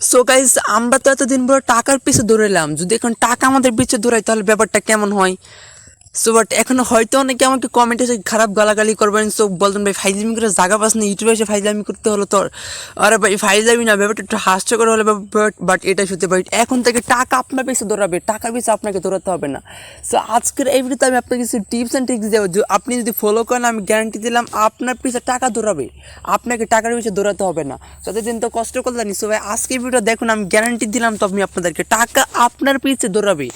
So guys, আমরা তো এতদিন পর টাকার পিছে দৌড়ালাম, যদি এখন টাকা আমাদের পিছে দৌড়াই তাহলে ব্যাপারটা কেমন হয়? সো বাট এখন হয়তো অনেকে আমাকে কমেন্টে এসে খারাপ গালাগালি করবেন, সো বলতেন ভাই ফাইজলামি করে জায়গা পাস না, ইউটিউবে এসে ফাইজলামি করতে হলো তোর। আরে ভাই ফাইজলামি না, ব্যাপারটা একটু হাস্যকর হলে বাট এটা সত্যি ভাই, এখন থেকে টাকা আপনার পিছে দৌড়াবে, টাকার পিছে আপনাকে দৌড়াতে হবে না। সো আজকের এই ভিডিওতে আমি আপনাকে কিছু টিপস অ্যান্ড ট্রিক্স দেবো, আপনি যদি ফলো করেন আমি গ্যারান্টি দিলাম আপনার পিছে টাকা দৌড়াবে, আপনাকে টাকার পিছে দৌড়াতে হবে না। যতদিন তো কষ্ট করলেন, সো ভাই আজকের ভিডিও দেখুন, আমি গ্যারান্টি দিলাম তো আমি আপনাদেরকে, টাকা আপনার পিছে দৌড়াবে।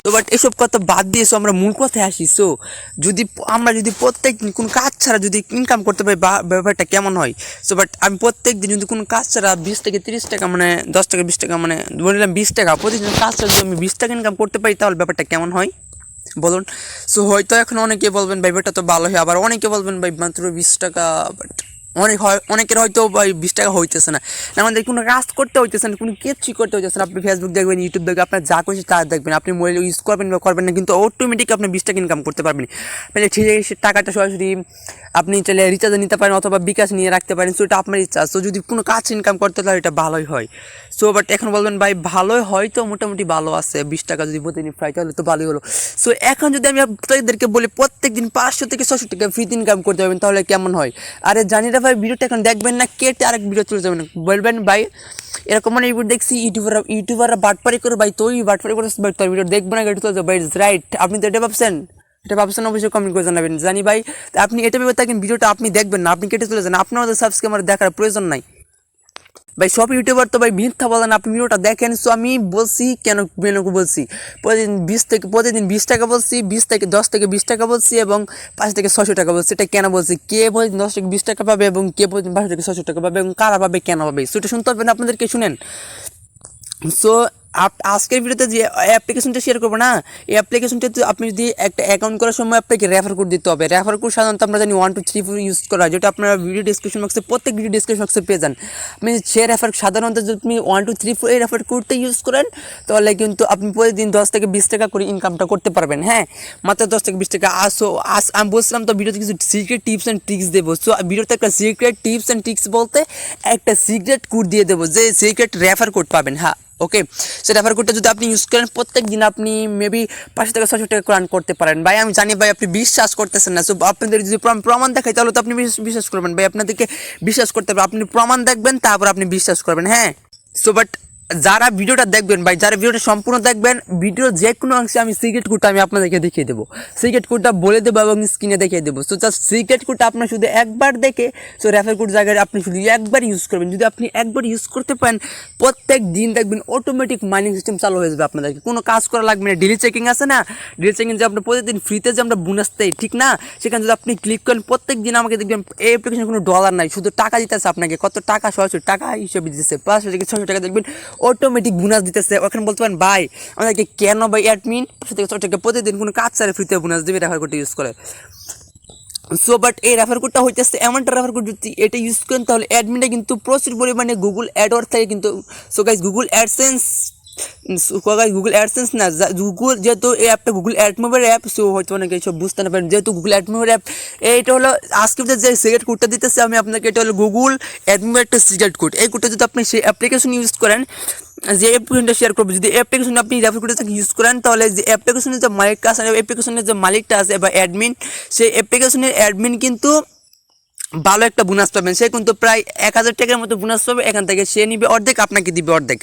তো বাট এসব কথা বাদ দিয়ে আমরা মূল কথায় আসি। সো আমরা যদি প্রত্যেক দিন কোনো কাজ ছাড়া যদি ইনকাম করতে পারি, ব্যাপারটা কেমন হয়? সো বাট আমি প্রত্যেক দিন যদি কোনো কাজ ছাড়া 20 থেকে 30 টাকা, মানে 10 টাকা 20 টাকা, মানে বললাম 20 টাকা, প্রতিদিন কাজ ছাড়া যদি আমি 20 টাকা ইনকাম করতে পারি তাহলে ব্যাপারটা কেমন হয় বলুন? সো হয়তো এখন অনেকে বলবেন ভাই ব্যাপারটা তো ভালো হয়, আবার অনেকে বলবেন ভাই মাত্র 20 টাকা। বাট অনেকের হয়তো ভাই 20 টাকা হইতেছে না, আমাদের কোনো কাজ করতে হইতেছে না, কোনো কিছুই করতে হইতেছে না। আপনি ফেসবুক দেখবেন, ইউটিউব দেখবেন, আপনার যা করছে তা দেখবেন, আপনি মোবাইল ইউজ করবেন বা করবেন না, কিন্তু অটোমেটিক আপনি 20 টাকা ইনকাম করতে পারবেন। মানে ঠিক আছে, সে টাকাটা সরাসরি আপনি চাইলে রিচার্জে নিতে পারেন অথবা বিকাশ নিয়ে রাখতে পারেন, সো এটা আপনার ইচ্ছা। সো যদি কোনো কাজ ইনকাম করতে তাহলে এটা ভালোই হয়। সো বাট এখন বলবেন ভাই ভালোই হয়, তো মোটামুটি ভালো আছে, 20 টাকা যদি প্রতিদিন পাই তাহলে তো ভালোই হলো। সো এখন যদি আমি আপনাদেরকে বলি প্রত্যেক দিন 500 থেকে 600 টাকা ফ্রিতে ইনকাম করতে পারবেন তাহলে কেমন হয়? আরে জানি না ভাই, ভিডিওটা এখন দেখবেন না, কেটে আরেক ভিডিও চলে যাবেন, বলবেন ভাই এরকম মানে ভিডিও দেখছি ইউটিউবাররা বাটপারি করে, ভাই তুই বাটপারি করে ভাই, তোর ভিডিও দেখবো না, এটা তো ভাই রাইট, আপনি তো এটা ভাবছেন, এটা ভাবছেন অবশ্যই কমেন্ট করে জানাবেন। জানি ভাই, আপনি এটা ভেবে থাকেন ভিডিওটা আপনি দেখবেন না, আপনি কেটে চলে যান, আপনার মধ্যে সাবস্ক্রাইবার দেখার প্রয়োজন নাই। ভাই সব ইউটিউবার তো ভাই মিথ্যা বলেন, আপনি ভিডিওটা দেখেন। সো আমি বলছি কেন বলছি, প্রতিদিন 20 টাকা বলছি, 10 থেকে 20 টাকা বলছি এবং 5 থেকে 600 টাকা বলছি। এটা কেন বলছি, কে প্রতিদিন 10 থেকে 20 টাকা পাবে এবং কে প্রতিদিন 5 থেকে 600 টাকা পাবে এবং কারা পাবে, কেন পাবে, সেটা শুনতে হবে না আপনাদেরকে, শুনেন। সো আজকের ভিডিওতে যে অ্যাপ্লিকেশনটা শেয়ার করবো না, এই অ্যাপ্লিকেশনটাতে আপনি যদি একটা অ্যাকাউন্ট করার সময় আপনাকে রেফার কোড দিতে হবে। রেফার কোড সাধারণত আমরা জানি 1 2 3 4 ইউজ করা হয়, যেটা আপনারা ভিডিও ডিসক্রিপশন বক্সে, প্রত্যেক ভিডিও ডিসক্রিপশন বক্সে পেয়ে যান। আপনি সে রেফার সাধারণত যদি আপনি 1 2 3 4 এই রেফার কোডটা ইউজ করেন তাহলে কিন্তু আপনি প্রতিদিন 10 থেকে 20 টাকা করে ইনকামটা করতে পারবেন। হ্যাঁ, মাত্র 10 থেকে 20 টাকা। আমি বলছিলাম তো ভিডিওতে কিছু সিক্রেট টিপস অ্যান্ড ট্রিক্স দেবো। সো ভিডিওতে একটা সিক্রেট টিপস অ্যান্ড ট্রিক্স বলতে একটা সিক্রেট কোড দিয়ে দেবো, যে সিক্রেট রেফার কোড পাবেন। হ্যাঁ ওকে, সে রেফার কোডটা যদি আপনি ইউজ করেন প্রত্যেক দিন আপনি মেবি 500 থেকে 600 টাকা রান করতে পারেন। ভাই আমি জানি ভাই আপনি বিশ্বাস করতেছেন না, সো আপনাদের যদি প্রমাণ দেখাই তাহলে তো আপনি বিশ্বাস করবেন। ভাই আপনাদেরকে বিশ্বাস করতে হবে, আপনি প্রমাণ দেখবেন তারপর আপনি বিশ্বাস করবেন। হ্যাঁ, সো বাট যারা ভিডিওটা দেখবেন ভাই, যারা ভিডিওটা সম্পূর্ণ দেখবেন, ভিডিওর যে কোনো অংশে আমি সিক্রেট কোডটা আমি আপনাদেরকে দেখিয়ে দেবো, সিক্রেট কোডটা বলে দেবো এবং স্ক্রিনে দেখিয়ে দেবো। সো জাস্ট সিক্রেট কোডটা আপনার শুধু একবার দেখে, সো রেফার কোড জায়গায় আপনি শুধু একবার ইউজ করবেন। যদি আপনি একবার ইউজ করতে পারেন প্রত্যেক দিন দেখবেন অটোমেটিক মাইনিং সিস্টেম চালু হয়ে যাবে, আপনাদেরকে কোনো কাজ করা লাগবে না। ডেলি চেকিং আছে না, ডেলি চেকিং যে আপনার প্রতিদিন ফ্রিতে যে আমরা বোনাস দেই, ঠিক না, সেখানে যদি আপনি ক্লিক করেন প্রত্যেক দিন আমাকে দেখবেন এই অ্যাপ্লিকেশনে কোনো ডলার নাই, শুধু টাকা দিতেছে আপনাকে, কত টাকা, সরাসরি টাকা হিসেবে দিতেছে, 500 থেকে 600 টাকা দেখবেন অটোমেটিক বোনাস দিতেছে। ওখানে বলতে পারেন ভাই আমাদেরকে কেন ভাই অ্যাডমিন 500 থেকে 600 টাকা প্রতিদিন কোনো কাজ ছাড়া ফ্রিতে বোনাস দেবে রেফার কোডটা ইউজ করে। সো বাট এই রেফার কোডটা হইতেছে এমনটা রেফার কোড, যদি এটা ইউজ করেন তাহলে অ্যাডমিনটা কিন্তু প্রচুর পরিমাণে গুগল অ্যাডওয়ার্ড থেকে কিন্তু, সো গাইস গুগল অ্যাডসেন্স না, গুগল যেহেতু এই অ্যাপটা গুগল অ্যাডমোবের অ্যাপ, সো হয়তো অনেকে সব বুঝতে না পারেন, যেহেতু গুগল অ্যাডমোবের অ্যাপ, এইটা হলো আজকে যে সিক্রেট কোডটা দিতেছে আমি আপনাকে, এটা হলো গুগল অ্যাডমোবের একটা সিক্রেট কোড। এই কোডটা যদি আপনি সেই অ্যাপ্লিকেশন ইউজ করেন, যে অ্যাপ্লিকেশনটা শেয়ার করবো, যদি অ্যাপ্লিকেশন আপনি রেফার কোডটাকে ইউজ করেন তাহলে যে অ্যাপ্লিকেশনের যে মালিকটা আছে, অ্যাপ্লিকেশনের যে মালিকটা আছে বা অ্যাডমিন, সেই অ্যাপ্লিকেশনের অ্যাডমিন কিন্তু ভালো একটা বোনাস পাবেন। সে কিন্তু প্রায় 1000 টাকার মতো বোনাস পাবে, এখান থেকে সে নিবে অর্ধেক, আপনাকে দিবে অর্ধেক।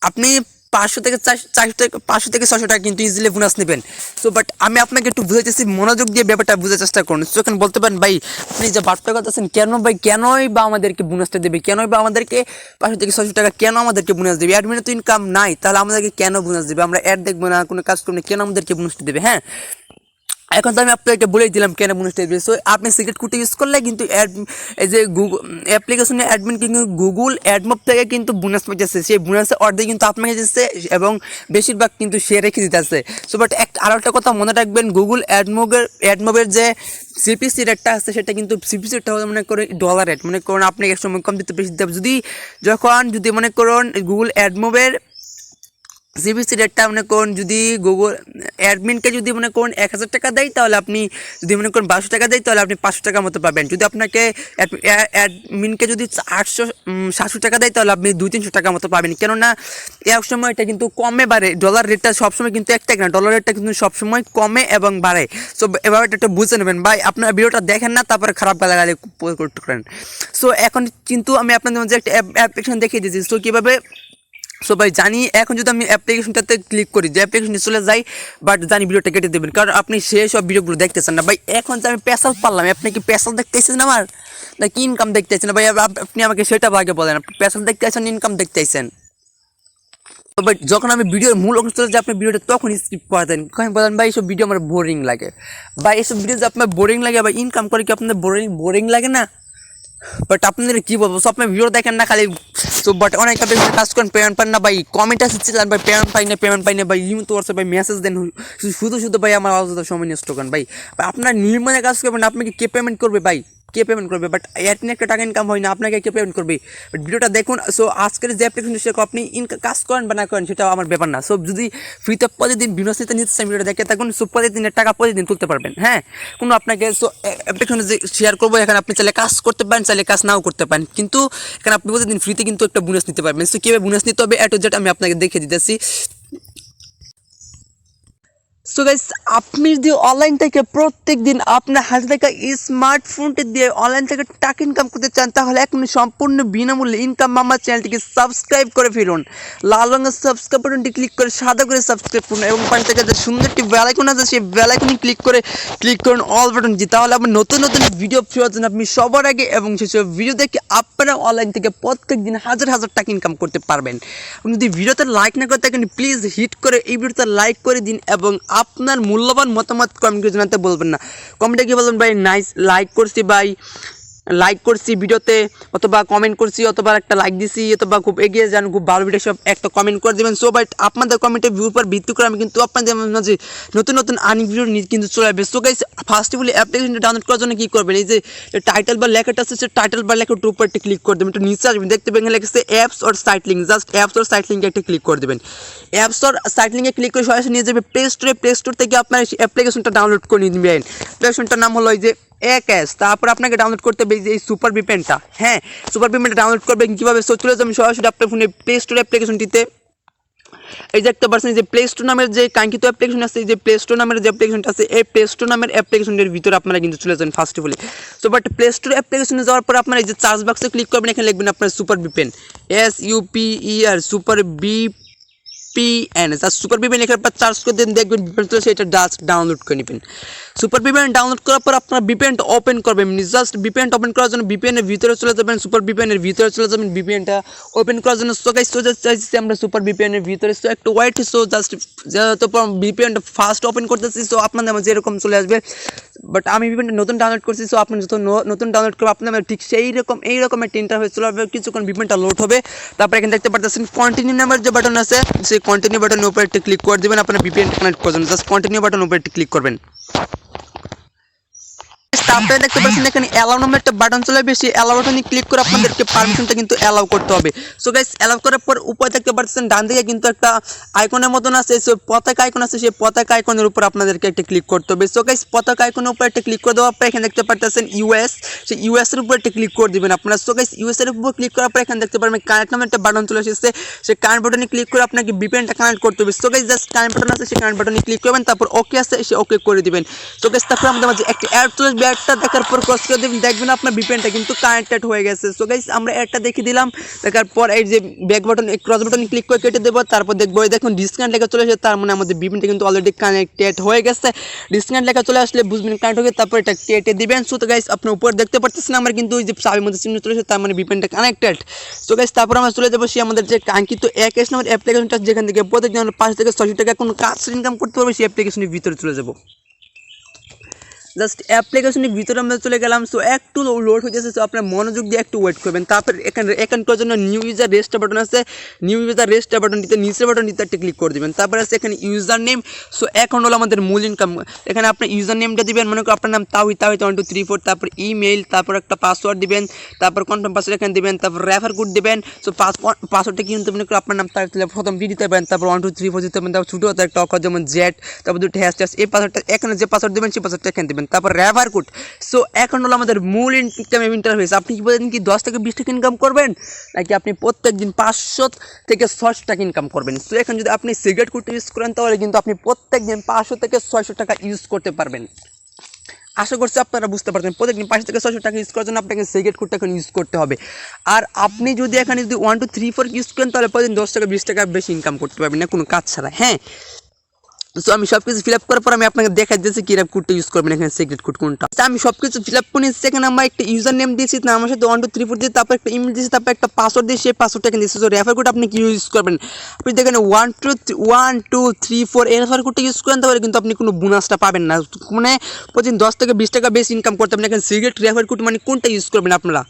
আপনি 500 থেকে 600 টাকা কিন্তু ইজিলি বোনাস নেবেন। সো বাট আমি আপনাকে একটু বুঝাইতেছি, মনোযোগ দিয়ে ব্যাপারটা বোঝার চেষ্টা করুন। সো এখন বলতে পারেন ভাই আপনি যে বাটটা করতেছেন কেন ভাই, কেনই বা আমাদেরকে বোনাসটা দেবে, কেনই বা আমাদেরকে 500 থেকে 600 টাকা কেন আমাদেরকে বোনাস দেবে, অ্যাডমিনে তো ইনকাম নাই, তাহলে আমাদেরকে কেন বোনাস দেবে, আমরা অ্যাড দেখবো না, কোনো কাজ করবো না, কেন আমাদেরকে বোনাসটা দেবে? হ্যাঁ, এখন তো আমি আপনাকে বলেই দিলাম কেন বোনাসটা দেবে। সো আপনি সিক্রেট কোডটা ইউজ করলে কিন্তু এই যে গুগল অ্যাপ্লিকেশনের অ্যাডমিন কিন্তু গুগল অ্যাডমোব থেকে কিন্তু বোনাস পাইতেছে, সেই বোনাসের অর্ধেক কিন্তু আপনাকে দিচ্ছে এবং বেশিরভাগ কিন্তু সে রেখে দিতেছে। সো বাট আরও একটা কথা মনে রাখবেন, গুগল অ্যাডমোবের যে সিপিসি রেটটা আছে, সেটা কিন্তু সিপিসি রেটটা হলো মনে করে ডলার রেট, মনে করুন আপনি এক সময় কম দিতে বেশি দিতে হবে। যদি মনে করুন গুগল অ্যাডমোবের সিবিসি রেটটা মনে করুন যদি গুগল অ্যাডমিনকে যদি মনে করুন 1,000 টাকা দেয়, তাহলে আপনি যদি মনে করুন 1200 টাকা দেয়, তাহলে আপনি 500 টাকার মতো পাবেন। যদি আপনাকে অ্যাডমিনকে যদি 700 টাকা দেয়, তাহলে আপনি 200-300 টাকার মতো পাবেন। কেননা এক সময় এটা কিন্তু কমে বাড়ে, ডলার রেটটা সবসময় কিন্তু এক টাকা না, ডলার রেটটা কিন্তু সবসময় কমে এবং বাড়ে। সো এবার এটা বুঝে নেবেন ভাই, আপনার ভিডিওটা দেখেন না তারপরে খারাপ গালাগালি করেন। সো এখন কিন্তু আমি আপনাদের মধ্যে একটা অ্যাপ্লিকেশন দেখিয়ে দিয়েছি। সো কীভাবে, সো ভাই জানি এখন যদি আমি অ্যাপ্লিকেশনটাতে ক্লিক করি, যে অ্যাপ্লিকেশনে চলে যাই, বাট জানি ভিডিওটা কেটে দেবেন, কারণ আপনি সেই সব ভিডিওগুলো দেখতেছেন না ভাই। এখন যে আমি পেশাল পারলাম, আপনি কি পেশাল দেখতেছেন আমার, নাকি ইনকাম দেখতেছেন না ভাই? আপনি আমাকে সেটা আগে বলেন, আপনি পেশাল দেখতেছেন ইনকাম দেখতেছেন? তো ভাই যখন আমি ভিডিওর মূল অংশ চলে যাই, আপনি ভিডিওটা তখন স্কিপ করে দেন, কখন বলেন ভাই এইসব ভিডিও আমার বোরিং লাগে, বা এইসব ভিডিও যে আপনার বোরিং লাগে বা ইনকাম করে কি আপনাদের বোরিং লাগে না? বাট আপনাদের কী বলবো, সব আপনার ভিডিও দেখেন না খালি। সো বাট অনেক কাজ করেন, পেমেন্ট পান না ভাই, কমেন্ট আসছিলেন ভাই পেমেন্ট পাই না ভাই, তো হোয়াটসঅ্যাপ ভাই মেসেজ দেন, শুধু ভাই আমার অযথা সময় নষ্ট করেন ভাই। আপনার নির্মাণে কাজ করবেন, আপনাকে কে পেমেন্ট করবে ভাই, কে পেমেন্ট করবে? বাট এখানে একটা টাকা ইনকাম হয় না, আপনাকে কে পেমেন্ট করবে? বাট ভিডিওটা দেখুন। সো আজকের যে অ্যাপ্লিকেশন সেটা আপনি কাজ করেন বা না করেন সেটা আমার ব্যাপার না। সো যদি ফ্রিতে প্রতিদিন বিনোসিতে নিতে ভিডিওটা দেখে থাকুন, সো প্রতিদিনের টাকা প্রতিদিন তুলতে পারবেন। হ্যাঁ, কোনো আপনাকে সো অ্যাপ্লিকেশনে যে শেয়ার করবো, এখানে আপনি চাইলে কাজ করতে পারেন, চাইলে কাজ নাও করতে পারেন, কিন্তু এখানে আপনি প্রতিদিন ফ্রিতে কিন্তু একটা বোনাস নিতে পারবেন। সো কীভাবে বোনাস নিতে হবে এ টু জেড আমি আপনাকে দেখে দিতেছি। সো গাইস, আপনি যদি অনলাইন থেকে প্রত্যেক দিন আপনার হাতে থাকা স্মার্টফোনটি দিয়ে অনলাইন থেকে টাকা ইনকাম করতে চান, তাহলে এখন সম্পূর্ণ বিনামূল্যে ইনকাম মামা চ্যানেলটিকে সাবস্ক্রাইব করে ফেলুন। লাল রঙের সাবস্ক্রাইব বাটনটি ক্লিক করে সাদা করে সাবস্ক্রাইব করুন, এবং পাশে থেকে যে সুন্দর একটি বেল আইকন আছে সেই বেল আইকনে ক্লিক করুন অল বাটনটি, তাহলে আপনার নতুন ভিডিও পাওয়ার জন্য আপনি সবার আগে এবং সেসব ভিডিও দেখে আপনারা অনলাইন থেকে প্রত্যেক দিন হাজার টাকা ইনকাম করতে পারবেন। আপনি যদি ভিডিওতে লাইক না করে থাকেন, প্লিজ হিট করে এই ভিডিওতে লাইক করে দিন, এবং আপনার মূল্যবান মতামত কমেন্ট করে জানাতে বলবেন না। কমেন্টে কি বলবেন ভাই, নাইস লাইক করছি ভাই, লাইক করছি ভিডিওতে, অথবা কমেন্ট করছি, অথবা একটা লাইক দিছি, অথবা খুব এগিয়ে যান, খুব ভালো ভিডিও, সব একটা কমেন্ট করে দেবেন। সো বাট আপনাদের কমেন্টের ভিউর উপর ভিত্তি করে আমি কিন্তু আপনাদের মাঝে নতুন আর্নিং ভিডিও কিন্তু চলে আসবে। So guys, first of all অ্যাপ্লিকেশনটা ডাউনলোড করার জন্য কী করবেন, এই যে টাইটেল বা লেখাটা আছে, সেই টাইটেল বা লেখাটার উপর একটা ক্লিক করে দেবেন, একটু নিচে আসবেন, দেখতে পাবেন লেখা apps or site link, just apps or site লিঙ্কে একটা ক্লিক করে দেবেন। অ্যাপস অর সাইট লিঙ্কে ক্লিক করে সরাসরি নিয়ে যাবে প্লে স্টোর থেকে আপনার অ্যাপ্লিকেশনটা ডাউনলোড করে নিয়ে নেবেন। অ্যাপ্লিকেশনটার নাম হলো এই যে তারপর আপনাকে ডাউনলোড করতে হবে এই সুপার ভিপিএনটা। হ্যাঁ, সুপার ভিপিএনটা ডাউনলোড করবেন কীভাবে? সো চলে যাবেন সরাসরি আপনার ফোনে প্লে স্টোর অ্যাপ্লিকেশনটিতে। এই যে একটা পার্সেন্ট যে প্লে স্টোর নামের যে কাঙ্ক্ষিত অ্যাপ্লিকেশন আছে, এই যে প্লে স্টোর নামের যে অ্যাপ্লিকেশনটা আছে, এই প্লে স্টোর নামের অ্যাপ্লিকেশনের ভিতরে আপনারা কিন্তু চলে যাবেন first of all. So but play store অ্যাপ্লিকেশনে যাওয়ার পর আপনারা এই যে সার্চ বক্সে ক্লিক করবেন, এখানে লিখবেন আপনার super VPN, SUPER, super VPN, just super VPN লেখার পর সার্চ করে দেন, দেখবেন ভিপিএন চলে সেটা জাস্ট ডাউনলোড করে নেবেন। সুপার ভিপিএন ডাউনলোড করার পর আপনার ভিপিএনটা ওপেন করবেন, জাস্ট ভিপিএনটা ওপেন করার জন্য ভিপিএনের ভিতরে চলে যাবেন, সুপার ভিপিএনের ভিতরে চলে যাবেন ভিপিএনটা ওপেন করার জন্য। সো গাইস, চাইছি আমরা সুপার ভিপিএনের ভিতরে, সো একটু ওয়েট। সো জাস্ট যেহেতু ভিপিএনটা ফার্স্ট ওপেন করতেছি, সো আপনাদের মাঝে এরকম চলে আসবে। বাট আমি ভিপিএনটা নতুন ডাউনলোড করছি, সো আপনার যত নতুন ডাউনলোড করবো আপনার ঠিক এইরকম একটা ইন্টারফেস চলে আসবে। কিছুক্ষণ ভিপিএনটা লোড হবে, তারপরে এখানে দেখতে পাচ্ছেন কন্টিনিউ নামের যে বাটন আছে, সেই কন্টিনিউ বাটনের উপরে একটা ক্লিক করে দেবেন আপনার ভিপিএন কানেক্ট করার জন্য। জাস্ট কন্টিনিউ বাটনের উপরে একটা ক্লিক করবেন। আপনারা দেখতে পাচ্ছেন এখানে অ্যালাউ নামের একটা বাটন চলে আসবে, সেই অ্যালাউ বাটনে ক্লিক করে আপনাদেরকে পারমিশনটা কিন্তু অ্যালাউ করতে হবে। সো গাইস, অ্যালাউ করার পর উপরে দেখতে পাচ্ছেন ডান দিকে কিন্তু একটা আইকনের মতন আছে, সো পতাকা আইকন আছে, সেই পতাকা আইকনের উপর আপনাদেরকে একটা ক্লিক করতে হবে। সো গাইস, পতাকা আইকনের উপর একটা ক্লিক করে দেওয়ার পর এখানে দেখতে পাচ্ছেন US, সেই US এর উপর একটা ক্লিক করে দিবেন আপনারা। সো গাইস, US এর উপর ক্লিক করার পর এখানে দেখতে পারবেন কানেক্ট নামের একটা বাটন চলে এসেছে, সেই কানেক্ট বাটনে ক্লিক করে আপনাকে ভিপিএনটা কানেক্ট করতে হবে। So guys, just connect button আছে, সেই কানেক্ট বাটনে ক্লিক করবেন, তারপর ওকে আছে, সে ওকে করে দিবেন। সো গাইস, তারপর আমাদের মাঝে একটা অ্যাড চলে আসবে, অ্যাডটা দেখার পর ক্রস করে দেবেন, দেখবেন আপনার ভিপিএনটা কিন্তু কানেক্টেড হয়ে গেছে। সো গাইস, আমরা অ্যাডটা দেখিয়ে দিলাম, দেখার পর এই যে ব্যাক বাটন ক্রস বাটনে ক্লিক করে কেটে দেবো, তারপর দেখবো এই দেখুন ডিসকানেক্ট লেখা চলে এসেছে, তার মানে আমাদের ভিপিএনটা কিন্তু অলরেডি কানেক্টেড হয়ে গেছে। ডিসকানেক্ট লেখা চলে আসলে বুঝবেন কানেক্ট হয়ে গেছে, তারপর এটা কেটে দিবেন। সো তো গাইস, আপনার উপর দেখতে পাচ্ছেন আমরা কিন্তু ওই যে চাবির মধ্যে চিহ্ন চলে এসেছে, তার মানে ভিপিএনটা কানেক্টেড। সো গাইস, তারপর আমরা চলে যাবো সেই আমাদের যে কাঙ্ক্ষিত একেশ নামের অ্যাপ্লিকেশনটা, যেখান থেকে প্রত্যেকদিন 5 থেকে 600 টাকা কোনো কাজ ইনকাম করতে পারবে, সেই অ্যাপ্লিকেশনের ভিতরে চলে যাবো। জাস্ট অ্যাপ্লিকেশনের ভিতরে আমরা চলে গেলাম। সো একটু লোড হয়ে যাচ্ছে, সো আপনার মনোযোগ দিয়ে একটু ওয়েট করবেন। তারপর এখানকার জন্য নিউ ইউজার রেজিস্টার বাটন আছে, নিউ ইউজার রেজিস্টার বাটনটিতে নিচের বাটনটিতে একটা ক্লিক করে দেবেন। তারপরে আছে এখানে ইউজার নেম। সো এখন হলো আমাদের মূল ইনকাম। এখানে আপনার ইউজার নেমটা দিবেন, মনে করেন আপনার নাম তাওহিদ 1 2 3 4, তারপর ইমেইল, তারপর একটা পাসওয়ার্ড দিবেন, তারপর কনফার্ম পাসওয়ার্ড এখানে দিবেন, তারপর রেফার কোড দিবেন। সো পাসওয়ার্ডটা কিন্তু মনে করেন আপনার নাম তারিখ প্রথম দিতে পারেন, তারপর 1 2 3 4 দিতে পারেন, তারপর ছোটো হাতে একটা অক্ষর যেমন জেড, তারপর দুটো হ্যাশট্যাগ। এই পাসওয়ার্ডটা এখানে যে পাসওয়ার্ড দেবেন সেই পাসওয়ার্ডটা এখানে দেবেন, তারপর রেফার কোড। সো এখন হলো আমাদের মূল ইনকাম ইন্টারফেস। আপনি কি বলেন কি 10 থেকে 20 টাকা ইনকাম করবেন, নাকি আপনি প্রত্যেক দিন 500 থেকে 600 টাকা ইনকাম করবেন? সো এখন যদি আপনি সিগারেট কোডটা ইউজ করেন তাহলে কিন্তু আপনি প্রত্যেক দিন 500 থেকে 600 টাকা ইউজ করতে পারবেন। আশা করছি আপনারা বুঝতে পারছেন, প্রত্যেকদিন 500 থেকে 600 টাকা ইউজ করার জন্য আপনাকে সিগারেট কোডটা এখন ইউজ করতে হবে। আর আপনি যদি এখানে যদি 1 2 3 4 ইউজ করেন তাহলে প্রতিদিন 10 টাকা 20 টাকা বেশি ইনকাম করতে পারবেন না কোনো কাজ ছাড়া। হ্যাঁ, সো আমি সব কিছু ফিল আপ করার পর আমি আপনাকে দেখাই দিয়েছি কীরকম কোডটা ইউজ করবেন, এখানে সিক্রেট কোড কোনটা। আমি সব কিছু ফিল আপ করে নিচ্ছি। এখানে আমরা একটা ইউজার নেম দিয়েছি, না আমার সাথে 1 2 3 4 দিয়ে, তারপর একটা ইমেল দিয়েছি, তারপর একটা পাসওয়ার্ড দিয়ে সেই পাসওয়ার্ডটা এখানে দিয়েছি। সো রেফার কোড আপনি কি ইউজ করবেন, আপনি দেখেন 1 2 3 4 এই রেফার কোডটা ইউজ করেন তাহলে কিন্তু আপনি কোনো বোনাসটা পাবেন না। মানে প্রতিদিন 10 থেকে 20 টাকা বেশি ইনকাম করতে পারবেন। এখানে সিক্রেট রেফার কোড মানে কোনটা ইউজ করবেন আপনারা।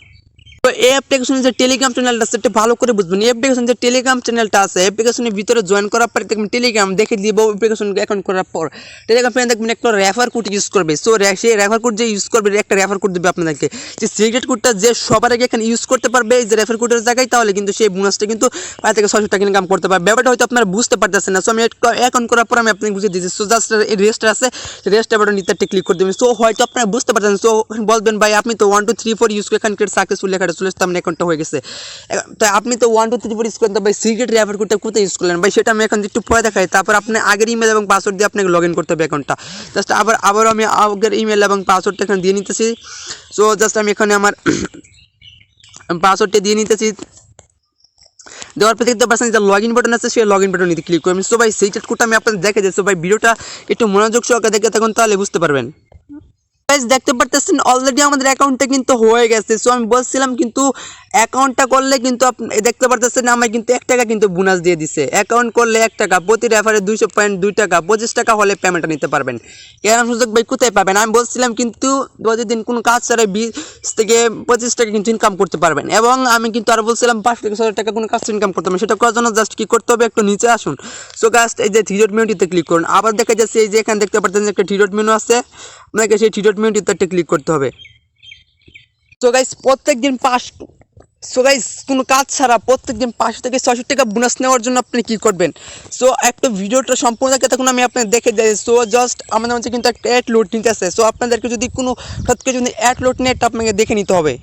তো এই অ্যাপ্লিকেশনের যে টেলিগ্রাম চ্যানেলটা আছে সেটা ভালো করে বুঝবেন। এই অ্যাপ্লিকেশন যে টেলিগ্রাম চ্যানেলটা আছে, অ্যাপ্লিকেশনের ভিতরে জয়েন করার পরে দেখবেন টেলিগ্রাম দেখে দিব। অ্যাপ্লিকেশন অ্যাকাউন্ট করার পর টেলিগ্রাম ফ্রেন্ড দেখবেন একটা রেফার কোড ইউজ করবে। সো সেই রেফার কোড যে ইউজ করবে একটা রেফার কোড দেবে আপনাদেরকে, যে সিক্রেট কোডটা যে সবার আগে এখানে ইউজ করতে পারবে এই যে রেফার কোডের জায়গায়, তাহলে কিন্তু সেই বোনাসটা কিন্তু 5 থেকে 600 টাকা ইনকাম করতে পারবে। ব্যাপারটা হয়তো আপনারা বুঝতে পারতেছেন না। সো আমি অ্যাকাউন্ট করার পর আমি আপনাকে বুঝিয়ে দিচ্ছি। সো জাস্ট রেজিস্টার আছে, রেজিস্টার বাটন নিতে একটা ক্লিক করে দেবেন। সো হয়তো আপনারা বুঝতে পারতেছেন। সো বলবেন ভাই আপনি তো 1 2 3 4 ইউজ করে এখানে সাকসেসফুল লেখাটা চলে আসতে আপনার অ্যাকাউন্টটা হয়ে গেছে। তাই আপনি তো 1 2 3 4 ইউজ করেন, তো ভাই সিক্রেট রেফার কোডটা কোথায় ইউজ করলেন ভাই, সেটা আমি এখন একটু পরে দেখাই। তারপর আপনি আগের ইমেল এবং পাসওয়ার্ড দিয়ে আপনাকে লগ ইন করতে হবে অ্যাকাউন্টটা। জাস্ট আবার আমি আগের ইমেল এবং পাসওয়ার্ডটা এখানে দিয়ে নিতেছি। সো জাস্ট আমি এখানে আমার পাসওয়ার্ডটা দিয়ে নিতেছি। দেওয়ার পর দেখতে পাচ্ছেন যে লগ ইন বাটন আছে, সেই লগ ইন বাটন নিতে ক্লিক করবেন। সো ভাই সিক্রেট কোডটা আমি আপনাদের দেখে দিচ্ছি। ভাই ভিডিওটা একটু মনোযোগ সহকারে দেখে থাকুন, তাহলে বুঝতে পারবেন। গাইস দেখতে পারতেছেন অলরেডি আমাদের অ্যাকাউন্টটা কিন্তু হয়ে গেছে। সো আমি বলছিলাম কিন্তু অ্যাকাউন্টটা করলে কিন্তু আপনি দেখতে পারতেছেন আমায় কিন্তু 1 টাকা কিন্তু বোনাস দিয়ে দিছে। অ্যাকাউন্ট করলে 1 টাকা, প্রতি রেফারে 200.2 টাকা, 25 টাকা হলে পেমেন্টটা নিতে পারবেন। এরকম সুযোগ ভাই কোথায় পাবেন? আমি বলছিলাম কিন্তু প্রতিদিন কোনো কাজ ছাড়াই 20 থেকে 25 টাকা কিন্তু ইনকাম করতে পারবেন। এবং আমি কিন্তু আরও বলছিলাম 5 থেকে 6 টাকা কোনো কাজ ইনকাম করতে পারবেন। সেটা করার জন্য জাস্ট কী করতে হবে, একটু নিচে আসুন। সো জাস্ট এই যে থ্রি ডট মেনুটিতে ক্লিক করুন। আবার দেখা যাচ্ছে এই যে এখানে দেখতে পাচ্ছেন একটা থ্রি ডট মেনু আছে, আপনাকে সেই থ্রি ডট মেনুটিতে একটা ক্লিক করতে হবে। সো গাইস প্রত্যেকদিন কোনো কাজ ছাড়া প্রত্যেকদিন 500 থেকে 600 টাকা বোনাস নেওয়ার জন্য আপনি কী করবেন? সো একটা ভিডিওটা সম্পূর্ণ দেখে তখন আমি আপনাদের দেখে যাই। সো জাস্ট আমাদের মধ্যে কিন্তু একটা অ্যাড লোড নিতে আসে। সো আপনাদেরকে যদি কোনো সত্যি যদি অ্যাড লোড নেয় এটা আপনাকে দেখে নিতে হবে।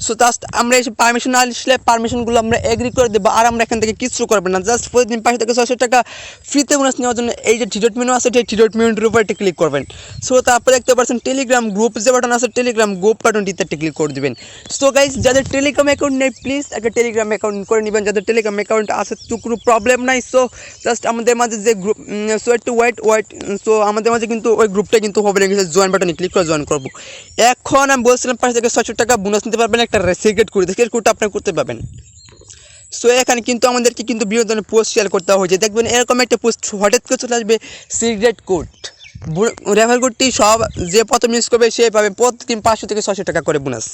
সো জাস্ট আমরা এই পারমিশন আসলে পারমিশনগুলো আমরা এগ্রি করে দেবো, আর আমরা এখান থেকে কিছু করবেন না। জাস্ট প্রতিদিন 500 থেকে 600 টাকা ফ্রিতে বোনাস নেওয়ার জন্য এই যে থ্রি ডট মেনু আছে সেই থ্রি ডট মেনুটির উপর একটা ক্লিক করবেন। সো তারপরে দেখতে পাচ্ছেন টেলিগ্রাম গ্রুপ যে বাটন আছে, টেলিগ্রাম গ্রুপ বাটনটিতে একটা ক্লিক করে দেবেন। সো গাইজ যাদের টেলিগ্রাম অ্যাকাউন্ট নেই প্লিজ একটা টেলিগ্রাম অ্যাকাউন্ট করে নেবেন। যাদের টেলিগ্রাম অ্যাকাউন্ট আছে তো কোনো প্রবলেম নাই। সো জাস্ট আমাদের মাঝে যে গ্রুপ, সো একটু ওয়েট। সো আমাদের মাঝে কিন্তু ওই গ্রুপটা কিন্তু হবে না, কিছু জয়েন বাটনে ক্লিক করে জয়েন করবো। এখন আমি বলছিলাম 500 থেকে 600 টাকা বোনাস নিতে পারবেন একটা সিক্রেট কোডটা আপনি করতে পারবেন। সো এখানে কিন্তু আমাদেরকে কিন্তু বিভিন্ন ধরনের পোস্ট শেয়ার করতে হয়েছে। দেখবেন এরকম একটা পোস্ট হঠাৎ করে চলে আসবে, সিক্রেট কোড রেফার কোডটি সব যে প্রথম ইউজ করবে সে পাবে প্রতিদিন 500 থেকে 600 টাকা করে বোনাস।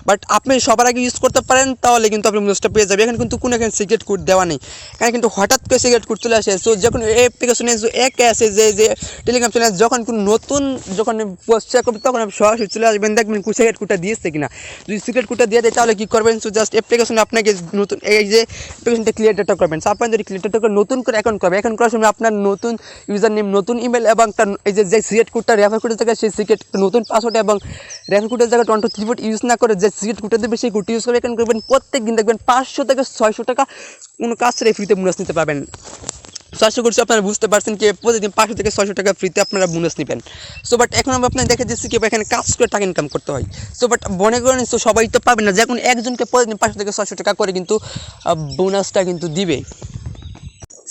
বাট আপনি সবার আগে ইউজ করতে পারেন তাহলে কিন্তু আপনি বোনাসটা পেয়ে যাবেন। এখানে কিন্তু কোনো এখানে সিক্রেট কোড দেওয়া নেই, এখানে কিন্তু হঠাৎ করে সিক্রেট কোড চলে আসে। সো যখন এই অ্যাপ্লিকেশনে এক আসে যে টেলিগ্রাম চ্যানেল যখন কোনো নতুন যখন পোস্ট শেয়ার করবে তখন আপনি সরাসরি চলে আসবেন, দেখবেন সিক্রেট কোডটা দিয়েছে কিনা। যদি সিক্রেট কোডটা দিয়ে দেয় তাহলে কী করবেন? সো জাস্ট অ্যাপ্লিকেশনে আপনাকে নতুন এই যে অ্যাপ্লিকেশনটা ক্লিয়ার ডেটা করবেন। সো আপনার যদি ক্লিয়ার ডেটা করে নতুন করে অ্যাকাউন্ট করবে, অ্যাকাউন্ট করার সময় আপনার নতুন ইউজার নেম, নতুন ইমেল এবং তার এই যে সিক্রেট কোডটা রেফার কোডের জায়গায় সেই সিক্রেট নতুন পাসওয়ার্ড এবং রেফার কোডের জায়গায় 1 2 3 4 ইউজ না করে যে সিক্রেট কোডটা দেবে সেই কোডটি ইউজ করে অ্যাকাউন্ট করবেন। প্রত্যেক দিন দেখবেন 500 থেকে 600 টাকা কোনো কাজ ছাড়াই ফ্রিতে বোনাস নিতে পারবেন। সো আশা করছি আপনারা বুঝতে পারছেন কি প্রতিদিন 500 থেকে 600 টাকা ফ্রিতে আপনারা বোনাস নেবেন। সো বাট এখন আমি আপনাকে দেখে দিচ্ছি কি এখানে কাজ করে টাকা ইনকাম করতে হয়। সো বাট মনে করেন সো সবাই তো পাবেন না, যে কোনো একজনকে প্রতিদিন 500 থেকে 600 টাকা করে কিন্তু বোনাসটা কিন্তু দিবে।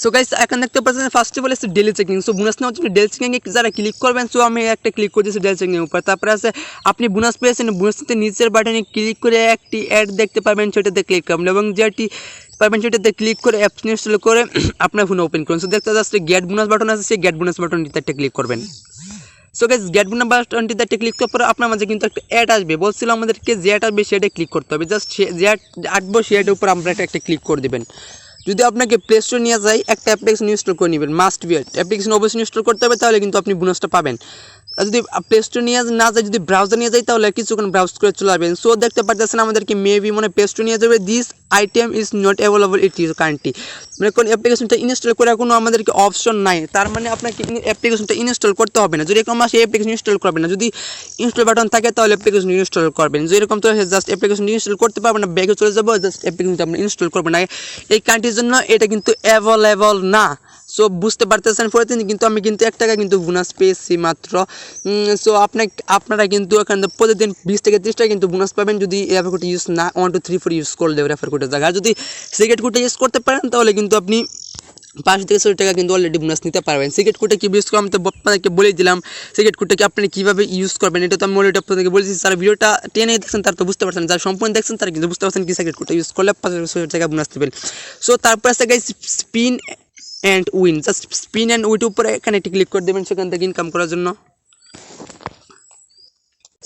সো গাইস এখন দেখতে পাচ্ছেন ফার্স্ট অফ অল আছে ডেলি চেকিং। সো বোনাস নেওয়ার জন্য ডেলি চেকিংয়ে যারা ক্লিক করবেন, সো আমি একটা ক্লিক করে দিয়েছি ডেলি চেকিংয়ের উপর। তারপরে আছে আপনি বোনাস পেয়েছেন, বোনাসতে নিচের বাটনে ক্লিক করে একটি অ্যাড দেখতে পাবেন, সেটাতে ক্লিক করবেন এবং যেটি পাবেন সেটাতে ক্লিক করে অ্যাপস ইনস্টল করে আপনার ফোনে ওপেন করুন। সো দেখতে যাচ্ছে গেট বোনাস বাটন আছে, সেই গেট বোনাস বাটনটিতে একটা ক্লিক করবেন। সো গাইস গেট বোনাস বাটনটিতে একটা ক্লিক করার পর আপনার মাঝে কিন্তু একটা অ্যাড আসবে, বলছিল আমাদেরকে যে অ্যাড আসবে সেটা ক্লিক করতে হবে। জাস্ট যে অ্যাড আসবে সেটার উপর আমরা একটা ক্লিক করে দেবেন। যদি আপনাকে প্লে স্টোর নিয়ে যায় একটা অ্যাপ্লিকেশন ইনস্টল করে নেবেন, মাস্ট বি অ্যাপ্লিকেশন অবশ্যই ইনস্টল করতে হবে, তাহলে কিন্তু আপনি বোনাসটা পাবেন। আর যদি প্লে স্টোর নিয়ে না যায়, যদি ব্রাউজার নিয়ে যায়, তাহলে কিছুক্ষণ ব্রাউজ করে চলে আসবেন। সো দেখতে পাচ্ছেন আমাদেরকে মেবি মনে প্লে স্টোর নিয়ে যাবে, this item is not available it is currently, মানে কোন অ্যাপ্লিকেশনটা ইনস্টল করার কোনো আমাদেরকে অপশন নাই। তার মানে আপনাকে অ্যাপ্লিকেশনটা ইনস্টল করতে হবে না। যদি এরকম আসে অ্যাপ্লিকেশন ইনস্টল করবেন না, যদি ইনস্টল বাটন থাকে তাহলে অ্যাপ্লিকেশন ইনস্টল করবেন। যদি এরকম তো জাস্ট অ্যাপ্লিকেশন ইনস্টল করতে পারবেন না, ব্যাগে চলে যাবো, জাস্ট অ্যাপ্লিকেশনটা আপনি ইনস্টল করবেন না। এই কান্ট্রির জন্য এটা কিন্তু অ্যাভেলেবল না। সো বুঝতে পারতেছেন পরে কিন্তু আমি কিন্তু 1 টাকা কিন্তু বোনাস পেয়েছি মাত্র। সো আপনারা কিন্তু এখান থেকে প্রতিদিন 20 থেকে 30 টাকা কিন্তু বোনাস পাবেন যদি রেফার কোড ইউজ না 1 2 3 4 ইউজ করলে রেফার কোডের জায়গায়। যদি সিক্রেট কোডটা ইউজ করতে পারেন তাহলে কিন্তু আপনি 5 থেকে 6 টাকা কিন্তু অলরেডি বোনাস নিতে পারবেন। সিক্রেট কোডটা কীভাবে ইউজ করবেন তো আপনাদেরকে বলে দিলাম। সিক্রেট কোডটাকে আপনি কীভাবে ইউজ করবেন এটা তো আমি অলরেডি আপনাদেরকে বলেছি। যারা ভিডিওটা টেনে দেখছেন তারা তো বুঝতে পারছেন, যারা সম্পূর্ণ দেখছেন তারা কিন্তু বুঝতে পারছেন কি সিক্রেট কোডটা ইউজ করলে 5 থেকে 6 টাকা বোনাস দেবেন। সো তারপর আছে guys spin and win. Just spin and win উপরে এখানে একটি ক্লিক করে দেবেন সেখান থেকে ইনকাম করার জন্য।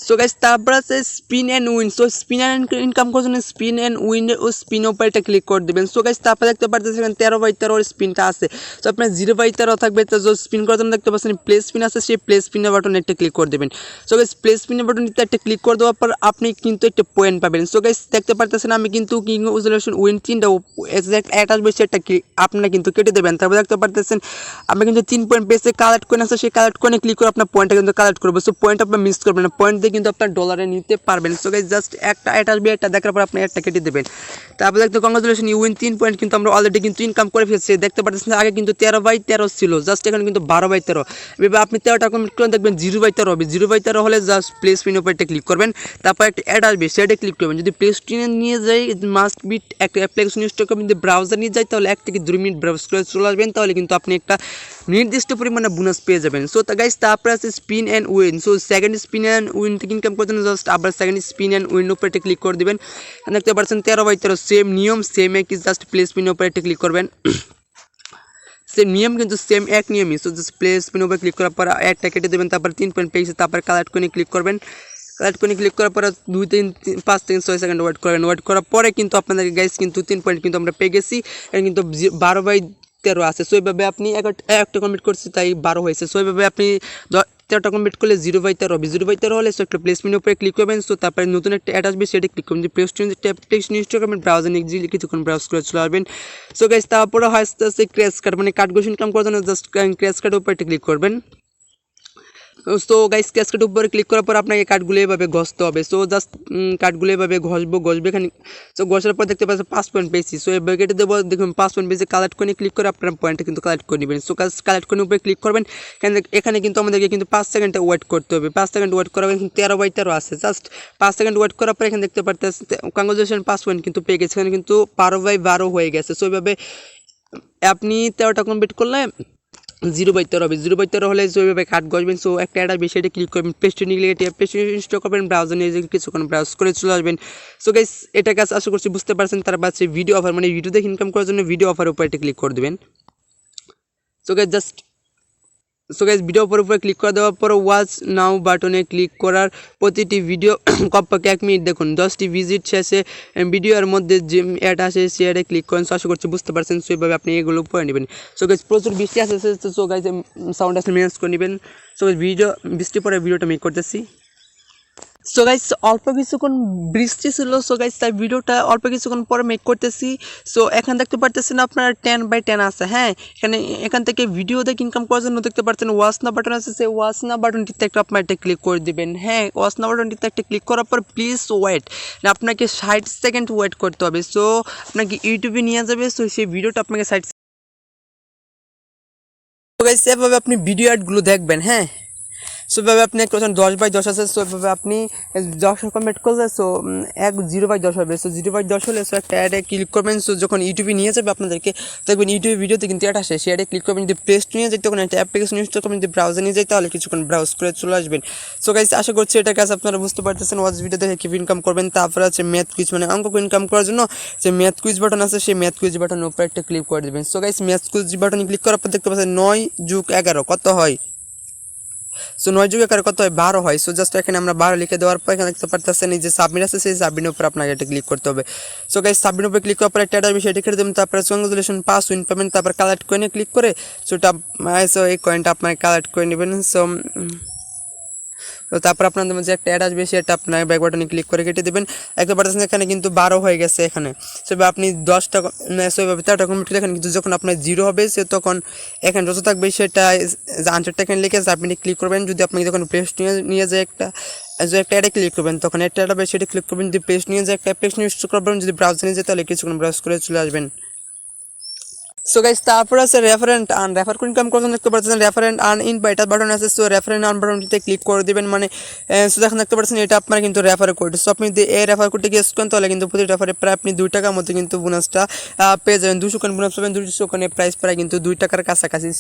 সো গাইস তারপর আছে spin and win. So spin and income করার জন্য স্পিন অ্যান্ড উইন ও স্পিন উপর এটা ক্লিক করে দেবেন। সো গাইস তারপর দেখতে পাচ্ছেন এখানে 13/13 স্পিনটা আছে। সো আপনার 0/13 থাকবে, তো স্পিন করার জন্য দেখতে পাচ্ছেন প্লে স্পিন আছে, সেই প্লে স্পিনের বাটনে একটা ক্লিক করে দেবেন। সো গাইস প্লে স্পিনের বাটনটিতে একটা ক্লিক করে দেওয়ার পর আপনি কিন্তু একটা পয়েন্ট পাবেন। সো গাইস দেখতে পাচ্ছেন আমি কিন্তু কিংগুলেশন উইন 3টা এক্সাক্ট অ্যাড আসবে সেটা আপনারা কিন্তু কেটে দেবেন। তারপর দেখতে পাচ্ছেন আমি কিন্তু 3 পয়েন্ট পেয়েছে, কালেক্ট কয়েন আছে, সেই কালেক্ট কয়েনে ক্লিক করে আপনার পয়েন্টটা কিন্তু কালেক্ট করবো। সো পয়েন্ট আপনার মিস করবেন না, পয়েন্ট দিয়ে কিন্তু আপনার ডলারে নিতে পারবেন। সো গাইস জাস্ট একটা অ্যাড আসবে, এটা দেখার পর আপনি একটা কেটে দেবেন। তারপর দেখতে কংগ্রাচুলেশন ইউ উইন 3 পয়েন্ট কিন্তু আমরা অলরেডি কিন্তু ইনকাম করে ফেলছি। দেখতে পাচ্ছেন আগে কিন্তু 13/13 ছিল, জাস্ট এখানে কিন্তু 12/13। এবার আপনি 13টা কমপ্লিট করে দেখবেন 0/13 হবে। 0/13 হলে জাস্ট প্লে স্পিন উপর একটা ক্লিক করবেন, তারপর একটা অ্যাড আসবে সেটা ক্লিক করবেন। যদি প্লে স্টোরে নিয়ে যাই মাস্ট বিট একটা অ্যাপ্লিকেশন ইনস্টল করবেন, যদি ব্রাউজার নিয়ে যায় তাহলে 1 থেকে 2 মিনিট ব্রাউজ করে চলে আসবেন, তাহলে কিন্তু আপনি একটা নির্দিষ্ট পরিমাণে বোনাস পেয়ে যাবেন। সো গাইস তারপরে আছে spin and win. So second spin and win থেকে ইনকাম করতে জাস্ট আবার সেকেন্ড স্পিন অ্যান্ড উইন উপরে একটা ক্লিক করে দেবেন। দেখতে পাচ্ছেন 13/13 সেম নিয়ম, সেম একই, জাস্ট প্লে স্পিন উপরে একটা ক্লিক করবেন। সেম নিয়ম কিন্তু সেম এক নিয়মই। সো জাস্ট প্লে স্পিন উপরে ক্লিক করার পর একটা কেটে দেবেন, তারপর 3 পয়েন্ট পেয়েছে, তারপর কালেক্ট করে ক্লিক করবেন। কালেক্ট করে ক্লিক করার পর 2 3 5 থেকে 6 সেকেন্ড ওয়েট করবেন। ওয়েট করার পরে কিন্তু আপনাদের গাইস কিন্তু 3 পয়েন্ট কিন্তু আমরা পেয়ে গেছি। এখানে কিন্তু 12/13 আছে। সো এইভাবে আপনি একটা কমপ্লিট করছি তাই 12 হয়েছে। সো এইভাবে আপনি 13টা কমপ্লিট করলে 0/13 হবে। 0/13 হলে সো একটা প্লেসমেন্ট উপরে ক্লিক করবেন। সো তারপরে নতুন একটা অ্যাড আসবে সেটা ক্লিক করবেন। যে প্লে স্টোরে অ্যাপ্লিকেশন ইনস্টল করবেন, ব্রাউজার নিয়ে কিছুক্ষণ ব্রাউজ করে চলে আসবেন। সো গাইস তারপরে হয় ক্র্যাশ কার্ড, মানে কার্ডগুলো ইনকাম করার জন্য জাস্ট ক্র্যাশ কার্ডের উপরে ক্লিক করবেন। সো গাইস ক্যাশকার্ড উপরে ক্লিক করার পর আপনাকে কার্ডগুলো এভাবে ঘষতে হবে। সো জাস্ট কার্ডগুলো এভাবে ঘষবে এখানে। সো ঘষার পর দেখতে পাচ্ছেন 5 পয়েন্ট পেয়েছি। সো এভাবে কেটে দেবো, দেখুন 5 পয়েন্ট পেয়েছি। কালেক্ট করে ক্লিক করে আপনার পয়েন্টটা কিন্তু কালেক্ট করে নেবেন। সো কালেক্ট করে উপরে ক্লিক করবেন। এখানে কিন্তু আমাদেরকে কিন্তু 5 সেকেন্ড ওয়েট করতে হবে। 5 সেকেন্ড ওয়েট করার কিন্তু 13/13 আছে। জাস্ট 5 সেকেন্ড ওয়েট করার পর এখানে দেখতে পাচ্ছেন কংগ্রাচুলেশন 5 পয়েন্ট কিন্তু পেয়ে গেছে। এখানে কিন্তু 12/12 হয়ে গেছে। সো এইভাবে আপনি 13টা কমপ্লিট করলে 0/13 হবে। 0/13 হলে ওইভাবে কাট গসবেন। সো একটা অ্যাড আসবে সেটা ক্লিক করবেন, পেস্ট নিয়ে গেলে পেস্ট ইনস্টল করবেন, ব্রাউজার নিয়ে কিছুক্ষণ ব্রাউজ করে চলে আসবেন। সো গাইস এটা কাজ আশা করছি বুঝতে পারছেন। তার পাশে ভিডিও অফার, মানে ভিডিও দেখে ইনকাম করার জন্য ভিডিও অফার উপরে একটা ক্লিক করে দেবেন। সো গাইস ভিডিও উপরে ক্লিক করে দেওয়ার পর ওয়াচ নাও বাটনে ক্লিক করার প্রতিটি ভিডিও কমপক্ষে 1 মিনিট দেখুন। 10টি ভিজিট শেষে ভিডিওর মধ্যে যে অ্যাড আসে সে অ্যাডে ক্লিক করেন। সো আশা করছি বুঝতে পারছেন। সো এইভাবে আপনি এগুলো পড়ে নেবেন। সো গাইস প্রচুর বৃষ্টি আসে। সো গাইস সাউন্ড আসলে ম্যানেজ করে নেবেন। সো গাইস বৃষ্টি পরে ভিডিওটা মেক করতেছি। সো গাইস অল্প কিছুক্ষণ বৃষ্টি ছিল। সো গাইস তাই ভিডিওটা অল্প কিছুক্ষণ পরে মেক করতেছি। সো এখানে দেখতে পারতেছেন আপনার 10/10 আছে। হ্যাঁ এখান থেকে ভিডিও দেখে ইনকাম করার জন্য দেখতে পাচ্ছেন ওয়াচ না বাটন আছে, সেই ওয়াচ না বাটনটিতে একটা আপনার একটা ক্লিক করে দিবেন। হ্যাঁ ওয়াচ না বাটনটিতে একটা ক্লিক করার পর প্লিজ ওয়েট, আপনাকে 60 সেকেন্ড ওয়েট করতে হবে। সো আপনাকে ইউটিউবে নিয়ে যাবে। সো সেই ভিডিওটা আপনাকে 60 গাইস এভাবে আপনি ভিডিও অ্যাডগুলো দেখবেন। হ্যাঁ সো এভাবে আপনি কোথাও 10/10 আছে। সো এভাবে আপনি 10 কমেন্ট করলে সো 0/10 হবে। সো 0/10 হলে সো একটা অ্যাডে ক্লিক করবেন। সো যখন ইউটিউবে নিয়ে যাবে আপনাদেরকে দেখবেন ইউটিউব ভিডিওতে কিন্তু অ্যাড আসে, সেই অ্যাডে ক্লিক করবেন। যদি প্লে স্টোরে নিয়ে যায় তখন একটা অ্যাপ্লিকেশন ইনস্টল করবেন, যদি ব্রাউজার নিয়ে যায় তাহলে কিছুক্ষণ ব্রাউজ করে চলে আসবেন। সো গাইস আশা করছি এটা কাজ আপনারা বুঝতে পারতেছেন। ওয়াচ ভিডিও দেখে কিভাবে ইনকাম করবেন। তারপরে আছে ম্যাথ কুইজ, মানে অঙ্ক ইনকাম করার জন্য যে ম্যাথ কুইজ বাটন আছে সেই ম্যাথ কুইজ বাটনের উপরে একটা ক্লিক করে দেবেন। সো গাইস ম্যাথ কুইজ বাটনে ক্লিক করার পর দেখতে পাচ্ছেন 9 + 11 কত হয়। সো 9 যোগ 11 কত হয় 12 হয়। সো জাস্ট এখানে আমরা 12 লিখে দেওয়ার পর এখানে দেখতে পারতেছেন এই যে সাবমিট আছে, সেই সাবমিটের উপর আপনাকে এটা ক্লিক করতে হবে। সো গাইস সাবমিটের উপর ক্লিক করার পর একটা আসবে, সেটা করে দেবেন। তারপরে কংগ্রেচুলেশন পাস উইন পেমেন্ট, তারপর কালেক্ট কয়েনে ক্লিক করে সো এই কয়েনটা আপনার কালেক্ট করে নেবেন। সো তো তারপর আপনাদের মধ্যে একটা অ্যাড আসবে, সেটা আপনার ব্যাক বাটনে ক্লিক করে কেটে দেবেন। একটা পার্সেন্ট এখানে কিন্তু 12 হয়ে গেছে এখানে। সেভাবে আপনি 10 টাকা সেভাবে 13 টাকা কমপ্লিট এখানে কিন্তু যখন আপনার 0 হবে সে তখন এখানে যত থাকবে সেটা আনসারটা এখানে লিখে আপনি ক্লিক করবেন। যদি আপনি যখন পেস্ট নিয়ে যায় একটা অ্যাডে ক্লিক করবেন তখন একটা অ্যাড হবে, সেটা ক্লিক করবেন। যদি পেস্ট নিয়ে যায় একটা পেস্ট নিয়ে করবেন, যদি ব্রাউজার নিয়ে যায় তাহলে কিছুক্ষণ ব্রাউজ করে চলে আসবেন। সো গাইস তারপর আছে রেফারেন্ট আর্ন, রেফার করে ইনকাম করতে দেখতে পাচ্ছেন রেফারেন্ট আর্ন ইনভাইট বাটন আছে। সো রেফারেন্ট আর্ন বাটনটিতে ক্লিক করে দিবেন, মানে সো দেখেন দেখতে পাচ্ছেন এটা আপনার কিন্তু রেফার কোড। সো আপনি যদি এই রেফার কোডটি ইউজ করেন তাহলে কিন্তু প্রতি রেফারে প্রায় আপনি 2 টাকার মতো কিন্তু বোনাসটা পেয়ে যাবেন। 200 কোন বোনাস পাবেন, 200 কোনের প্রাইস প্রায় কিন্তু 2 টাকার কাছাকাছি।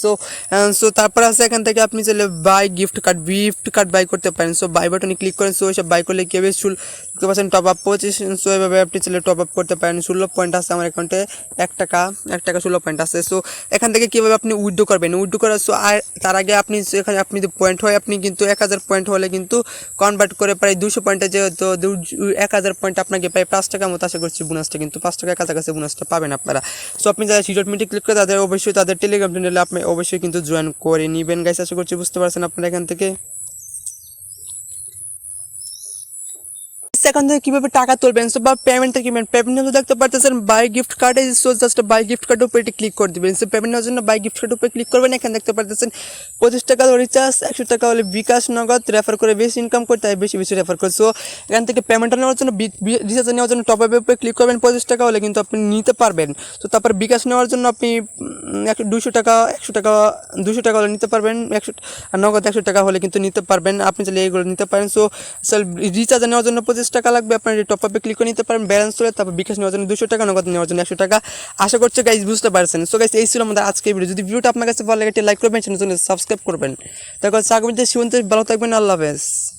সো তারপর আছে এখান থেকে আপনি চাইলে বাই গিফট কার্ড বাই করতে পারেন। সো বাই বাটনে ক্লিক করেন। সো এসব বাই করলে কেবে দেখতে পাচ্ছেন টপ আপ 25। সো এভাবে আপনি চাইলে টপ আপ করতে পারেন। 16 পয়েন্ট আছে আমার অ্যাকাউন্টে, 1 টাকা 16 পয়েন্ট আছে। সো এখান থেকে কীভাবে আপনি উইথড্র করবেন, উইথড্র করার সো আর তার আগে আপনি এখানে আপনি যদি পয়েন্ট হয় আপনি কিন্তু 1000 পয়েন্ট হলে কিন্তু কনভার্ট করে প্রায় 200 পয়েন্টে যেহেতু 1000 পয়েন্ট আপনাকে প্রায় 5 টাকার মতো আশা করছি বোনাসটা, কিন্তু 5 টাকার কাছাকাছি বোনাসটা পাবেন আপনারা। সো আপনি যারা সিডটমিটে ক্লিক করে তাদের অবশ্যই তাদের টেলিগ্রাম চ্যানেলে আপনি অবশ্যই কিন্তু জয়েন করে নেবেন গাইস। আশা করছি বুঝতে পারছেন আপনারা এখান থেকে। এখান থেকে কীভাবে টাকা তুলবেন সো বা পেমেন্টটা পেমেন্ট দেখতে পারতেছেন বাই গিফট কার্ডে। সো জাস্ট বাই গিফট কার্ডের উপরে এটি ক্লিক করে দেবেন। সো পেমেন্টের জন্য বাই গিফট কার্ডের উপরে ক্লিক করবেন। এখানে দেখতে পারতেছেন 25 টাকা রিচার্জ, 100 টাকা হলে বিকাশ নগদ, রেফার করে বেশি ইনকাম করতে হয় বেশি বেশি রেফার করে। সো এখান থেকে পেমেন্টটা নেওয়ার জন্য রিচার্জ নেওয়ার জন্য টপ আপের উপরে ক্লিক করবেন। 25 টাকা হলে কিন্তু আপনি নিতে পারবেন। তো তারপর বিকাশ নেওয়ার জন্য আপনি 200 টাকা 100 টাকা 200 টাকা হলে নিতে পারবেন, 100 নগদ 100 টাকা হলে কিন্তু নিতে পারবেন। আপনি চাইলে এইগুলো নিতে পারেন। সো রিচার্জ নেওয়ার জন্য 25 টাকা লাগবে, আপনার টপ আপে ক্লিক করে নিতে পারেন ব্যালেন্স করে। তারপর বিকাশ নেওয়ার জন্য 200 টাকা, নগদ নেওয়ার জন্য 100 টাকা। আশা করছি গাইজ বুঝতে পারছেন। সো গাইজ এই ছিল আমাদের আজকে ভিডিও। যদি ভিডিওটা আপনার কাছে ভালো লাগে লাইক করবেন, চ্যানেল সাবস্ক্রাইব করবেন। তারপর আগামীতে শুনতে ভালো থাকবেন। আল্লাহ হাফেজ।